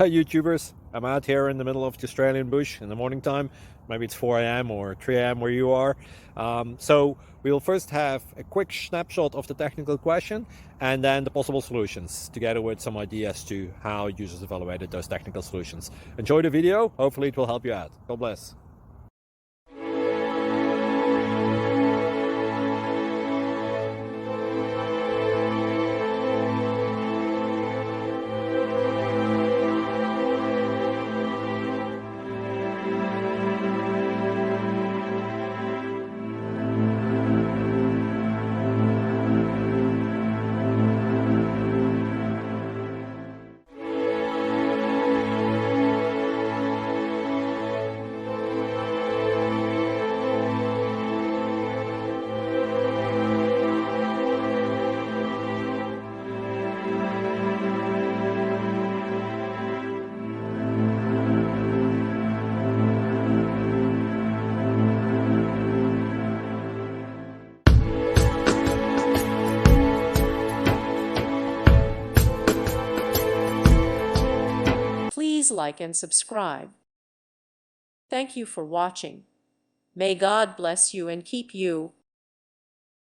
Hi YouTubers, I'm out here in the middle of the Australian bush in the morning time. Maybe it's 4 a.m. or 3 a.m. where you are. So we'll first have a quick snapshot of the technical question and then the possible solutions, together with some ideas to how users evaluated those technical solutions. Enjoy the video, hopefully it will help you out. God bless. Please like and subscribe. Thank you for watching. May God bless you and keep you.